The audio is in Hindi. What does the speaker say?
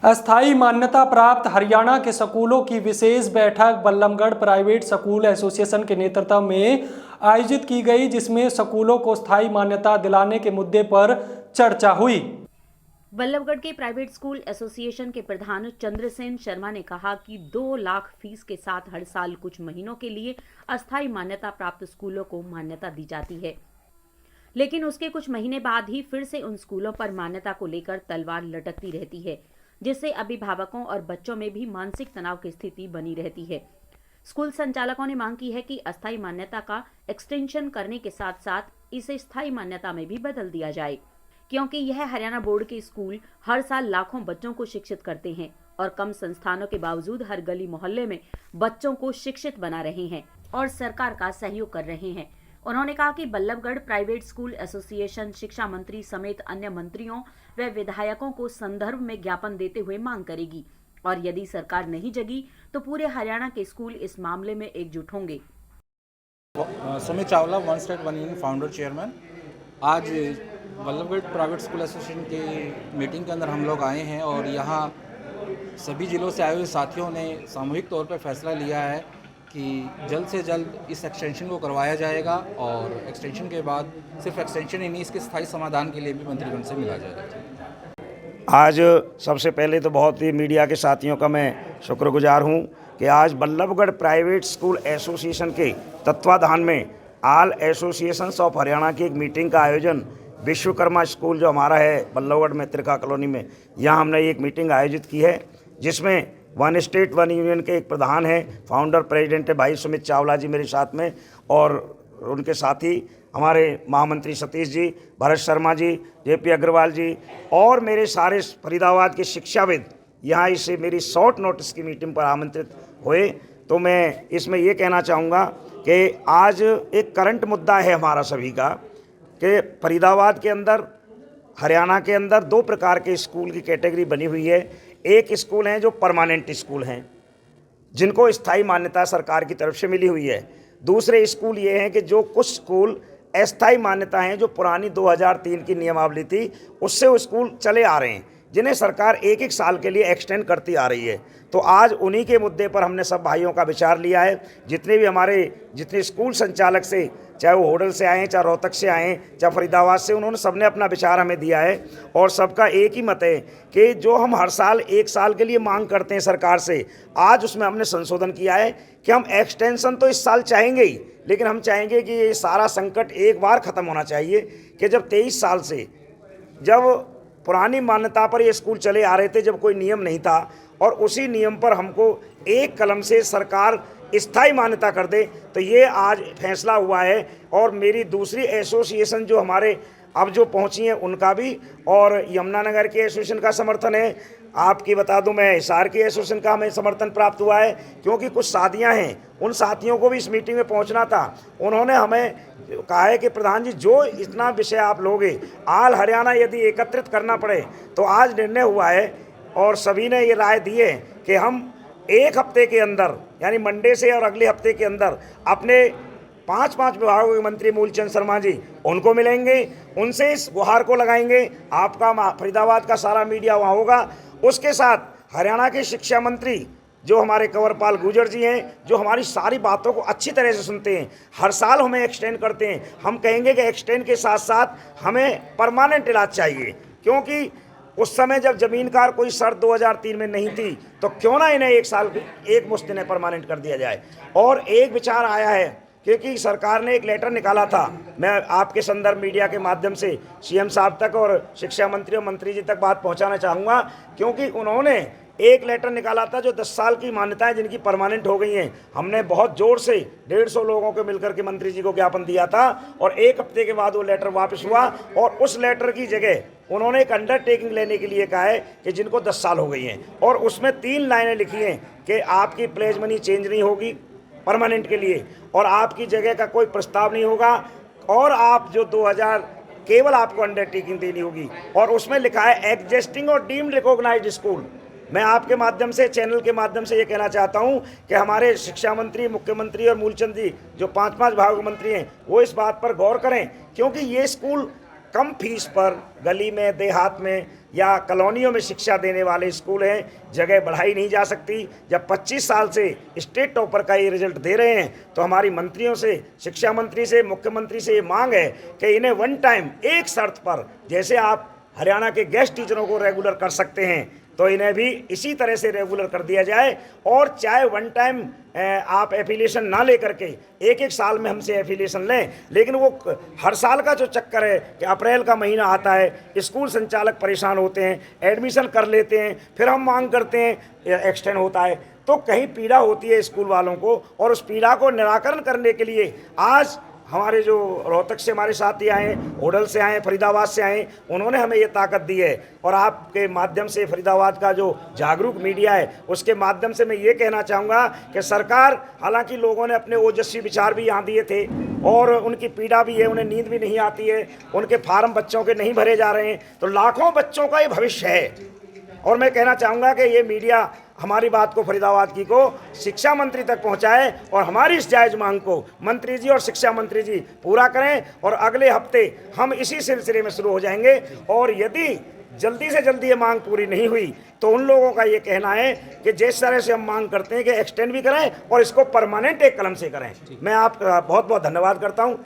अस्थायी मान्यता प्राप्त हरियाणा के स्कूलों की विशेष बैठक बल्लभगढ़ प्राइवेट स्कूल एसोसिएशन के नेतृत्व में आयोजित की गई, जिसमें स्कूलों को स्थायी मान्यता दिलाने के मुद्दे पर चर्चा हुई। बल्लभगढ़ के प्राइवेट स्कूल एसोसिएशन के प्रधान चंद्रसेन शर्मा ने कहा कि 2 लाख फीस के साथ हर साल कुछ महीनों के लिए अस्थायी मान्यता प्राप्त स्कूलों को मान्यता दी जाती है, लेकिन उसके कुछ महीने बाद ही फिर से उन स्कूलों पर मान्यता को लेकर तलवार लटकती रहती है, जिससे अभिभावकों और बच्चों में भी मानसिक तनाव की स्थिति बनी रहती है। स्कूल संचालकों ने मांग की है कि अस्थायी मान्यता का एक्सटेंशन करने के साथ साथ इसे स्थायी मान्यता में भी बदल दिया जाए, क्योंकि यह हरियाणा बोर्ड के स्कूल हर साल लाखों बच्चों को शिक्षित करते हैं और कम संस्थानों के बावजूद हर गली मोहल्ले में बच्चों को शिक्षित बना रहे हैं और सरकार का सहयोग कर रहे हैं। उन्होंने कहा कि बल्लभगढ़ प्राइवेट स्कूल एसोसिएशन शिक्षा मंत्री समेत अन्य मंत्रियों व विधायकों को संदर्भ में ज्ञापन देते हुए मांग करेगी और यदि सरकार नहीं जगी तो पूरे हरियाणा के स्कूल इस मामले में एकजुट होंगे। Sumit Chawla, one state one union founder chairman. आज बल्लभगढ़ प्राइवेट स्कूल एसोसिएशन की मीटिंग के अंदर हम लोग आए हैं और यहाँ सभी ज़िलों से आए हुए साथियों ने सामूहिक तौर पर फैसला लिया है कि जल्द से जल्द इस एक्सटेंशन को करवाया जाएगा और एक्सटेंशन के बाद सिर्फ एक्सटेंशन ही नहीं, इसके स्थायी समाधान के लिए भी मंत्रिगण से मिला जाएगा। आज सबसे पहले तो बहुत ही मीडिया के साथियों का मैं शुक्रगुजार हूं कि आज बल्लभगढ़ प्राइवेट स्कूल एसोसिएशन के तत्वाधान में ऑल एसोसिएशंस ऑफ हरियाणा की एक मीटिंग का आयोजन विश्वकर्मा स्कूल जो हमारा है बल्लभगढ़ में त्रिका कॉलोनी में, यहाँ हमने एक मीटिंग आयोजित की है, जिसमें वन स्टेट वन यूनियन के एक प्रधान है, फाउंडर प्रेसिडेंट है भाई सुमित चावला जी मेरे साथ में, और उनके साथी हमारे महामंत्री सतीश जी, भरत शर्मा जी, जेपी अग्रवाल जी और मेरे सारे फरीदाबाद के शिक्षाविद यहाँ इस मेरी शॉर्ट नोटिस की मीटिंग पर आमंत्रित हुए। तो मैं इसमें ये कहना चाहूँगा कि आज एक करंट मुद्दा है हमारा सभी का कि फरीदाबाद के अंदर, हरियाणा के अंदर 2 प्रकार के स्कूल की कैटेगरी बनी हुई है। एक स्कूल हैं जो परमानेंट स्कूल हैं, जिनको स्थायी मान्यता सरकार की तरफ से मिली हुई है। दूसरे स्कूल ये हैं कि जो कुछ स्कूल अस्थायी मान्यता हैं, जो पुरानी 2003 की नियमावली थी उससे वो स्कूल चले आ रहे हैं, जिन्हें सरकार एक एक साल के लिए एक्सटेंड करती आ रही है। तो आज उन्हीं के मुद्दे पर हमने सब भाइयों का विचार लिया है। जितने भी हमारे जितने स्कूल संचालक से, चाहे वो होडल से आए, चाहे रोहतक से आए, चाहे फरीदाबाद से, उन्होंने सबने अपना विचार हमें दिया है और सबका एक ही मत है कि जो हम हर साल 1 साल के लिए मांग करते हैं सरकार से, आज उसमें हमने संशोधन किया है कि हम एक्सटेंशन तो इस साल चाहेंगे ही, लेकिन हम चाहेंगे कि ये सारा संकट एक बार ख़त्म होना चाहिए कि जब 23 साल से जब पुरानी मान्यता पर ये स्कूल चले आ रहे थे, जब कोई नियम नहीं था, और उसी नियम पर हमको एक कलम से सरकार स्थायी मान्यता कर दे, तो ये आज फैसला हुआ है। और मेरी दूसरी एसोसिएशन जो हमारे अब जो पहुंची हैं उनका भी, और यमुनानगर के एसोसिएशन का समर्थन है। आपकी बता दूं, मैं हिसार की एसोसिएशन का हमें समर्थन प्राप्त हुआ है, क्योंकि कुछ साथियां हैं, उन साथियों को भी इस मीटिंग में पहुंचना था। उन्होंने हमें कहा है कि प्रधान जी, जो इतना विषय आप लोगे, आल हरियाणा यदि एकत्रित करना पड़े, तो आज निर्णय हुआ है और सभी ने ये राय दी है कि हम 1 हफ्ते के अंदर, यानी मंडे से और अगले हफ्ते के अंदर अपने 5 विभागों के मंत्री मूलचंद शर्मा जी, उनको मिलेंगे, उनसे इस गुहार को लगाएंगे। आपका फरीदाबाद का सारा मीडिया वहाँ होगा। उसके साथ हरियाणा के शिक्षा मंत्री जो हमारे कंवरपाल गुर्जर जी हैं, जो हमारी सारी बातों को अच्छी तरह से सुनते हैं, हर साल हमें एक्सटेंड करते हैं। हम कहेंगे कि एक्सटेंड के साथ साथ हमें परमानेंट इलाज चाहिए, क्योंकि उस समय जब ज़मीन का कोई शर्त 2003 में नहीं थी, तो क्यों ना इन्हें 1 साल एक मुश्त इन्हें परमानेंट कर दिया जाए। और एक विचार आया है, क्योंकि सरकार ने एक लेटर निकाला था, मैं आपके संदर्भ मीडिया के माध्यम से सीएम साहब तक और शिक्षा मंत्री और मंत्री जी तक बात पहुंचाना चाहूँगा, क्योंकि उन्होंने एक लेटर निकाला था जो 10 साल की मान्यताएं जिनकी परमानेंट हो गई हैं। हमने बहुत जोर से 150 लोगों को मिलकर के मंत्री जी को ज्ञापन दिया था और 1 हफ्ते के बाद वो लेटर वापस हुआ, और उस लेटर की जगह उन्होंने एक अंडरटेकिंग लेने के लिए कहा है कि जिनको 10 साल हो गई हैं, और उसमें 3 लाइनें लिखी हैं कि आपकी प्लेज मनी चेंज नहीं होगी परमानेंट के लिए, और आपकी जगह का कोई प्रस्ताव नहीं होगा, और आप जो 2000 केवल आपको अंडरटेकिंग देनी होगी। और उसमें लिखा है एग्जिस्टिंग और डीम्ड रिकॉग्नाइज्ड स्कूल। मैं आपके माध्यम से, चैनल के माध्यम से ये कहना चाहता हूँ कि हमारे शिक्षा मंत्री, मुख्यमंत्री और मूलचंद जी जो 5 विभाग के मंत्री हैं, वो इस बात पर गौर करें, क्योंकि ये स्कूल कम फीस पर गली में, देहात में या कॉलोनियों में शिक्षा देने वाले स्कूल हैं, जगह बढ़ाई नहीं जा सकती। जब 25 साल से स्टेट टॉपर का ये रिजल्ट दे रहे हैं तो हमारी मंत्रियों से, शिक्षा मंत्री से, मुख्यमंत्री से ये मांग है कि इन्हें वन टाइम एक शर्त पर, जैसे आप हरियाणा के गेस्ट टीचरों को रेगुलर कर सकते हैं तो इन्हें भी इसी तरह से रेगुलर कर दिया जाए। और चाहे वन टाइम आप एफिलिएशन ना लेकर के एक एक साल में हमसे एफिलिएशन लें, लेकिन वो हर साल का जो चक्कर है कि अप्रैल का महीना आता है, स्कूल संचालक परेशान होते हैं, एडमिशन कर लेते हैं, फिर हम मांग करते हैं एक्सटेंड होता है, तो कहीं पीड़ा होती है स्कूल वालों को। और उस पीड़ा को निराकरण करने के लिए आज हमारे जो रोहतक से हमारे साथी आए, होडल से आए, फरीदाबाद से आए, उन्होंने हमें ये ताकत दी है। और आपके माध्यम से, फरीदाबाद का जो जागरूक मीडिया है उसके माध्यम से मैं ये कहना चाहूँगा कि सरकार, हालांकि लोगों ने अपने ओजस्वी विचार भी यहाँ दिए थे और उनकी पीड़ा भी है, उन्हें नींद भी नहीं आती है, उनके फार्म बच्चों के नहीं भरे जा रहे हैं, तो लाखों बच्चों का ये भविष्य है। और मैं कहना चाहूँगा कि ये मीडिया हमारी बात को, फरीदाबाद की को, शिक्षा मंत्री तक पहुँचाए और हमारी इस जायज़ मांग को मंत्री जी और शिक्षा मंत्री जी पूरा करें। और अगले हफ्ते हम इसी सिलसिले में शुरू हो जाएंगे। और यदि जल्दी से जल्दी ये मांग पूरी नहीं हुई तो उन लोगों का ये कहना है कि जिस तरह से हम मांग करते हैं कि एक्सटेंड भी करें और इसको परमानेंट एक कलम से करें। मैं आपका बहुत बहुत धन्यवाद करता हूँ।